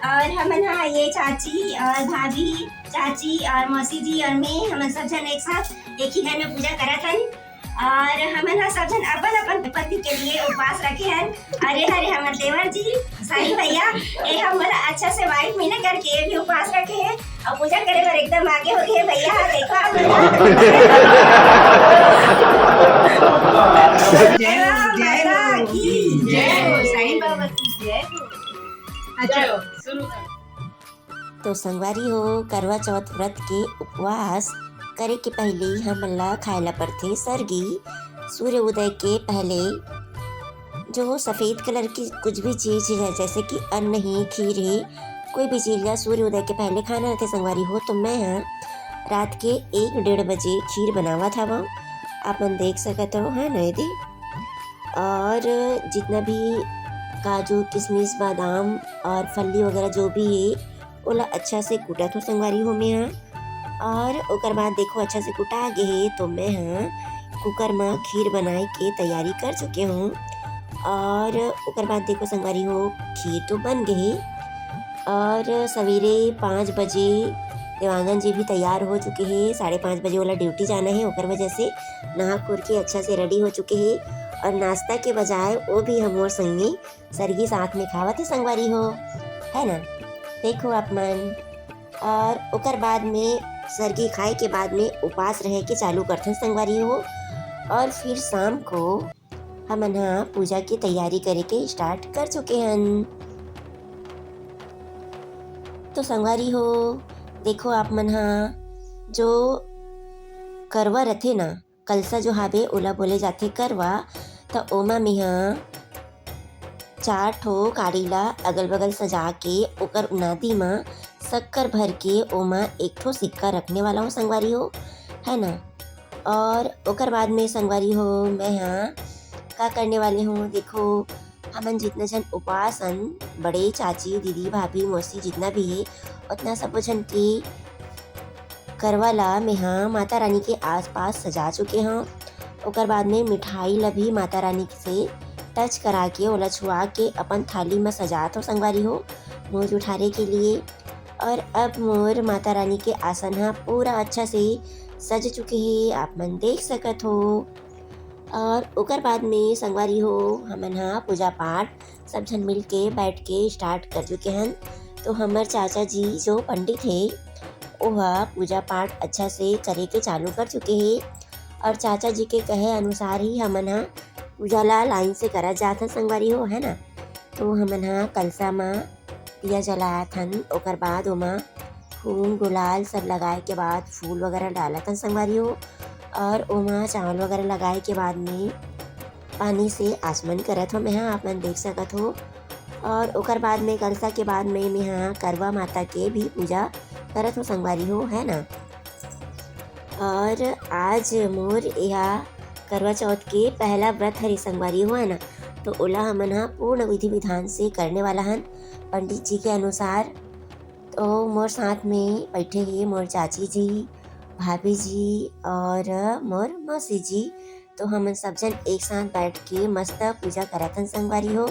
और हमन हाँ ये चाची और भाभी, चाची और मौसी जी और मैं हमन सब जन एक साथ एक ही घर में पूजा करत हन। और हमन हाँ सब जन अपन अपन पति के लिए उपवास रखे हन। अरे हरे हमर देवर जी साईं भैया ये हमारा अच्छा से वाइट महीना करके भी उपवास रखे हैं और पूजा करे बर एकदम आगे हो गए भैया। देखो आप जय माता की जय हो, साईं बाबा की जय हो। अच्छा शुरू कर। तो संगवारी हो करवा चौथ व्रत के उपवास करे के पहले हमन ला खाए ला पड़थे सरगी। सूर्य उदय के पहले जो सफ़ेद कलर की कुछ भी चीज़ है जैसे कि अन्न ही, खीर है, कोई भी चीज़ या सूर्य उदय के पहले खाना रहते संगवारी हो। तो मैं रात के 1-1:30 बजे खीर बनावा था वो आप मन देख सकते हो है ना यदि। और जितना भी काजू किशमिश बादाम और फल्ली वगैरह जो भी है ओला अच्छा से कूटा तो संगवारी हो मैं और ओकर बाद देखो अच्छा से कुटा गे है तो मैं कुकर में खीर बनाए के तैयारी कर चुके हूँ। और ओकर बाद देखो संगवारी हो खीर तो बन गई और सवेरे 5 बजे देवांगन जी भी तैयार हो चुके हैं। 5:30 बजे वाला ड्यूटी जाना है ओकर वजह से नहा खुर के अच्छा से रेडी हो चुके हैं। और नाश्ता के बजाय वो भी हम और संगी सरगी साथ में खावत है संगवारी हो है ना। देखो आप मन और ओकर बाद में सरगी खाए के बाद में उपवास रहे के चालू करते संगवारी हो। और फिर शाम को हम पूजा की तैयारी करे के स्टार्ट कर चुके हैं। तो संगवारी हो देखो आप मन जो करवा रथे ना कलसा जो हावे ओला बोले जाथे करवा। तो ओमा में 4 ठो काड़ी ला अगल बगल सजा के ओकर उनादी में शक्कर भर के ओमा 1 ठो सिक्का रखने वाला हो संगवारी हो है ना। और ओकर बाद में संगवारी हो मैं का करने वाले हूँ देखो हमन जितना जन उपवास हन बड़े चाची दीदी भाभी मौसी जितना भी है उतना सब जन के करवा ला मैं माता रानी के आसपास सजा चुके हैं। ओकर बाद में मिठाई ला भी माता रानी से टच करा के ओला छुआ के अपन थाली में सजात हो संगवारी हो मोर उठाने के लिए। और अब मोर माता रानी के आसन पूरा अच्छा से सज चुके हैं आप मन देख सकत हो। और ओकर बाद में संगवारी हो हमन पूजा पाठ सब जन मिल के बैठ के स्टार्ट कर चुके हैं। तो हमार चाचा जी जो पंडित है वह पूजा पाठ अच्छा से करे के चालू कर चुके हैं। और चाचा जी के कहे अनुसार ही हमन पूजा ला लाइन से करा जात हन संगवारी हो है ना। तो हमन कलसा में दिया जलात हन ओकर बाद ओमा फूल गुलाल सब लगाए के बाद फूल वगैरह डालत हन संगवारी हो। और ओमा चावल वगैरह लगाए के बाद में पानी से आचमन करत हो मैं आप मन देख सकत हो। और ओकर बाद में कलसा के बाद में मैं करवा माता के भी पूजा करत हो संगवारी हो है ना। और आज मोर यह करवा चौथ के पहला व्रत हरी संगवारी हो है ना। तो ओला हमन पूर्ण विधि विधान से करने वाला हन पंडित जी के अनुसार। तो मोर साथ में बैठे हैं मोर चाची जी भाभी जी और मोर मौसी जी। तो हम सब जन एक साथ बैठ के मस्त पूजा करत हन संगवारी हो।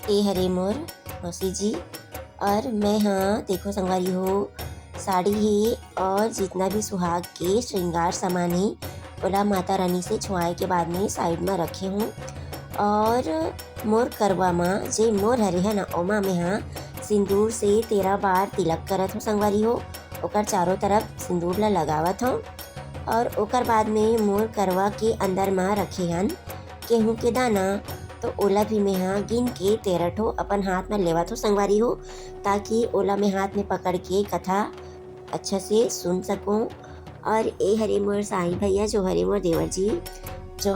ए हरे मोर मौसी जी और मैं देखो संगवारी हो साड़ी है और जितना भी सुहाग के श्रृंगार सामान है ओला माता रानी से छुआए के बाद में साइड में रखे हूँ। और मोर करवा में जे मोर हरे है ना ओमा में सिंदूर से 13 बार तिलक करत हो संगवारी हो ओकर चारों तरफ सिंदूर ला लगावत हो। और ओकर बाद में मोर करवा के अंदर में रखे हन गेहूँ के दाना। तो ओला भी मैं गिन के 13 ठो अपन हाथ में लेवत हो संगवारी हो ताकि ओला में हाथ में पकड़ के कथा अच्छा से सुन सकूं। और ए हरे मोर साईं भैया जो हरे मोर देवर जी जो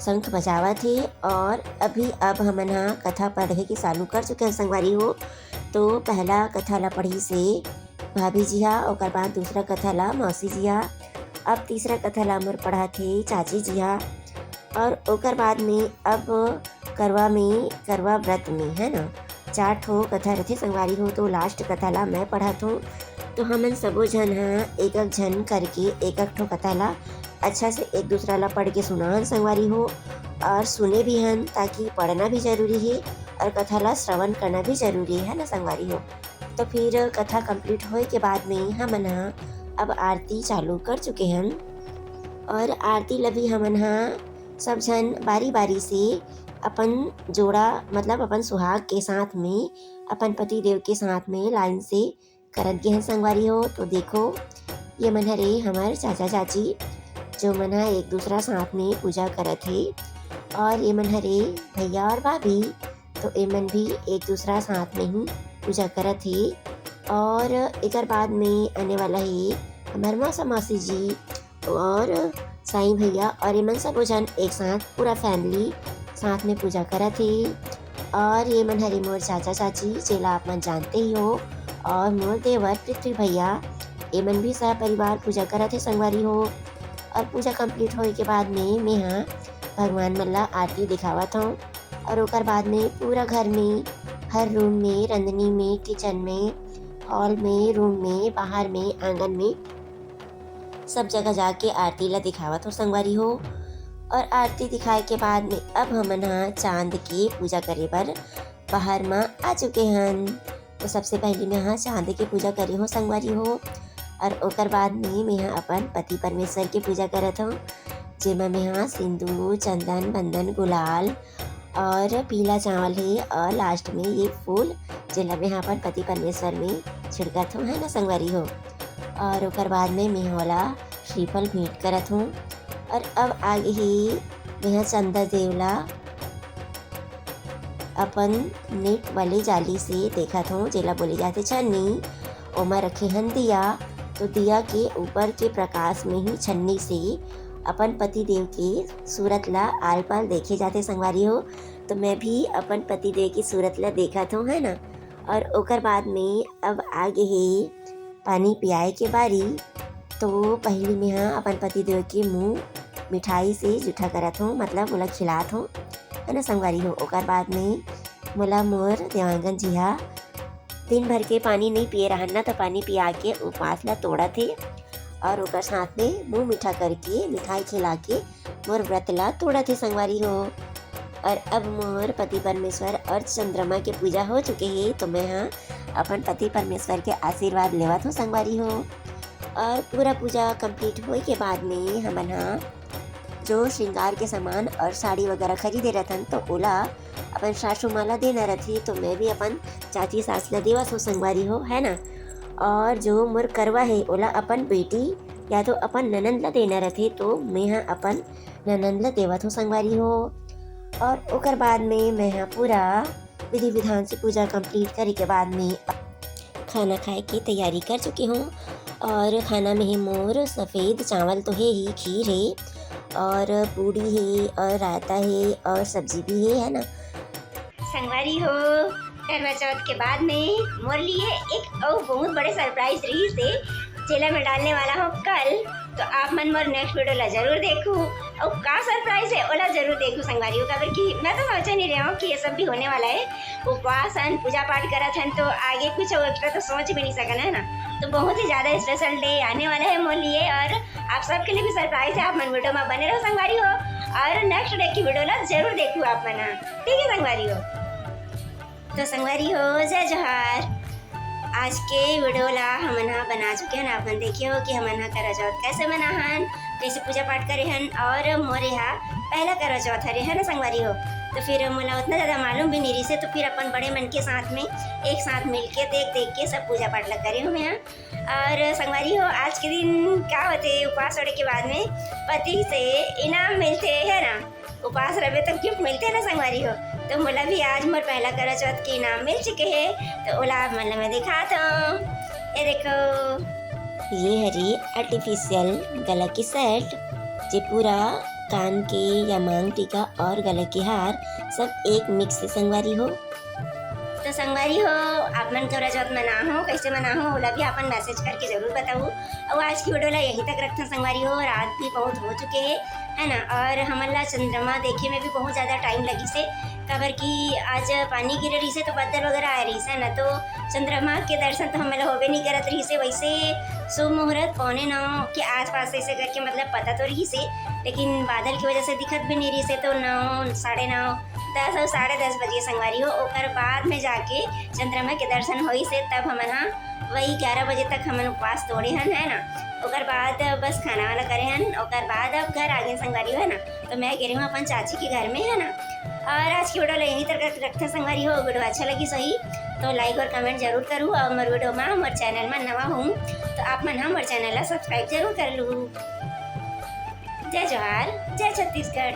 शंख बजावत थे। और अब हमन कथा पढ़े के चालू कर चुके हैं संगवारी हो। तो पहला कथा ला पढ़ी से भाभी जी ओकर बाद दूसरा कथा ला मौसी जी अब तीसरा कथा ला मोर पढ़ा थे चाची जी और ओकर बाद में अब करवा व्रत में है ना 4 ठो कथा रथे संगवारी हो। तो लास्ट कथा ला मैं पढ़त हूँ। तो हमन सबो जन एक जन करके एक ठो कथा ला अच्छा से एक दूसरा ला पढ़ के सुनाहन संगवारी हो, और सुने भी हन, ताकि पढ़ना भी जरूरी है और कथा ला श्रवण करना भी जरूरी है ना संगवारी हो। तो फिर कथा कंप्लीट होए के बाद में हमन हा अब आरती चालू कर चुके हन, और आरती ला भी हमन हा सब जन बारी बारी से अपन जोड़ा मतलब अपन सुहाग के साथ में, अपन पति देव के साथ में लाइन से करत गे हन संगवारी हो। तो देखो ये मन हरे हमार चाचा चाची जो मन हा एक दूसरा साथ में पूजा करत है, और ये मन हरे भैया और भाभी, तो ये मन भी एक दूसरा साथ में ही पूजा करत है। और एक बाद में आने वाला है हमार मौसा मौसी जी और साईं भैया, और ये मन सब जन एक साथ पूरा फैमिली साथ में पूजा करत है। और ये मन हरे मोर चाचा चाची जेला आप मन जानते ही हो, और मोर देवर पृथ्वी भैया, ये मन भी सारा परिवार पूजा करत है संगवारी हो। और पूजा कंप्लीट होए के बाद में मैं हाँ भगवान मन ला आरती दिखावत हूँ, और ओकर बाद में पूरा घर में हर रूम में, रंधनी में, किचन में, हॉल में, रूम में, बाहर में, आंगन में, सब जगह जाके आरती ला दिखावत हो संगवारी हो। और आरती दिखाए के बाद में अब हमन हा चांद के पूजा करे बर बाहर में आ चुके हन। तो सबसे पहले मैं हाँ चांद के पूजा करे हो संगवारी हो, और ओकर बाद में मैं हाँ अपन पति परमेश्वर के पूजा करत हूँ, जेमा मैं हाँ सिंदूर, चंदन, बंदन, गुलाल और पीला चावल है, और लास्ट में ये फूल जेला मैं हाँ अपन पति परमेश्वर में छिड़कत हूँ, है ना संगवारी हो। और ओकर बाद में मैं वाला श्रीफल भेंट करत हूँ। और अब आगे ही मैं चंदा देवला अपन नेट वाली जाली से देखत हूँ, जेला बोले जाते छन्नी, ओमा रखे हन दिया। तो दिया के ऊपर के प्रकाश में ही छन्नी से अपन पति देव के सूरत ला आल पाल देखे जाते संगवारी हो। तो मैं भी अपन पति देव की सूरत ला देखत हूँ, है ना। और ओकर बाद में अब आगे ही पानी पियाए के बारी। तो पहली में हाँ अपन पति देव के मुँह मिठाई से जूठा करत हूँ, मतलब मोला खिलात हूँ, है ना संगवारी हो। ओकर बाद में मोला मोर देवांगन जी हा दिन भर के पानी नहीं पिए रहन ना, तो पानी पिया के उपवास ला तोड़ा थे, और ओकर साथ में मुँह मीठा करके मिठाई खिला के मोर व्रत ला तोड़ा थे संगवारी हो। और अब मोर पति परमेश्वर और चंद्रमा के पूजा हो चुके हैं, तो मैं हाँ अपन पति परमेश्वर के आशीर्वाद लेवत हूँ संगवारी हो। और पूरा पूजा कंप्लीट होए के बाद में हमन हाँ जो श्रृंगार के सामान और साड़ी वगैरह खरीदे रहतन, तो ओला अपन सासू माला देना रही, तो मैं भी अपन चाची सास ला देवत हो संगवारी हो, है ना। और जो मोर करवा है ओला अपन बेटी या तो अपन ननंद ला देना रही, तो मैं हाँ अपन ननंद ला देवत हो संगवारी हो। और ओकर बाद में मैं हाँ पूरा विधि विधान से पूजा कंप्लीट करे के बाद में खाना खाए की तैयारी कर चुकी हूँ। और खाना में ही मोर सफ़ेद चावल तो है ही, खीर है और पूड़ी है और रायता है और सब्जी भी है ना संगवारी हो। करवा चौथ के बाद में मोर लिए एक और बहुत बड़े सरप्राइज रही से जेला में डालने वाला हूँ कल। तो आप मन मोर नेक्स्ट वीडियो ला जरूर देखू, और का सरप्राइज है ओला जरूर देखू संगवारी हो। काबर कि मैं तो सोचा नहीं रहा हूँ कि ये सब भी होने वाला है। उपवास हन, पूजा पाठ करत हन, तो आगे कुछ एक्स्ट्रा तो सोच भी नहीं सकना, है ना। तो बहुत ही ज़्यादा स्पेशल डे आने वाला है मोर लिए, और आप सबके लिए भी सरप्राइज है। आप मन वीडियो में बने रहो संगवारी हो, और नेक्स्ट डे की वीडियो ला जरूर देखू आप मना, ठीक है संगवारी हो। तो संगवारी हो जय जोहार। आज के वीडियो ला हमन हा बना चुके हैं। आप मन देखिए हो कि हमन हा करवा चौथ कैसे मना हन, कैसे पूजा पाठ करे हन, और मोरे यहाँ पहला करवा चौथ हरे, है ना संगवारी हो। तो फिर मोला उतना ज़्यादा मालूम भी नहीं रही से, तो फिर अपन बड़े मन के साथ में एक साथ मिल के देख के सब पूजा पाठ लग करे हूँ मैं यहाँ। और संगवारी हो आज के दिन क्या होते, उपवास होने के बाद में पति से इनाम मिलते है ना। उपवास रहे तब गिफ्ट मिलते हैं ना संगवारी हो। तो मोला भी आज मोर पहला करवा चौथ के इनाम मिल चुके हैं, तो ओला मतलब मैं दिखाता हूँ। ये देखो, ये हरी आर्टिफिशियल गला की सेट, जे पूरा कान के या मांग टीका और गले के हार सब एक मिक्स से संगवारी हो। तो संगवारी हो आप मन करवा चौथ मना हो, कैसे मना हो ओला भी अपन मैसेज करके जरूर बताओ। और आज की वीडियो ला यहीं तक रखते हैं संगवारी हो। रात भी बहुत हो चुके हैं, है ना। और हमला चंद्रमा देखे में भी बहुत ज़्यादा टाइम लगी से, कबर की आज पानी गिर रही से तो बदल वगैरह आ रही से ना, तो चंद्रमा के दर्शन तो हमला होबे नहीं करत रही से। वैसे शुभ मुहूर्त 8:45 के आसपास ऐसे करके मतलब पता तो रही से, लेकिन बादल की वजह से दिखत भी नहीं रही से, तो 9, 9:30, 10 और 10:30 बजे संगवारी हो। ओकर बाद में जाके चंद्रमा के दर्शन होई से, तब हमन हाँ वही 11 बजे तक हमन उपवास तोड़े हन, है ना। ओकर बाद बस खाना वाना करे हन, ओकर बाद अब घर आ गए संगवारी हो, है ना। तो मैं गिरी हूँ अपन चाची के घर में, है ना। और आज की वीडियो यहीं तक रखते संगवारी हो। वीडियो अच्छा लगी सही तो लाइक और कमेंट जरूर करूँ, और हमारे वीडियो में हमारे चैनल में नवा हूँ तो आप मन हमारे चैनल सब्सक्राइब जरूर कर लूँ। जय जोहार, जय छत्तीसगढ़।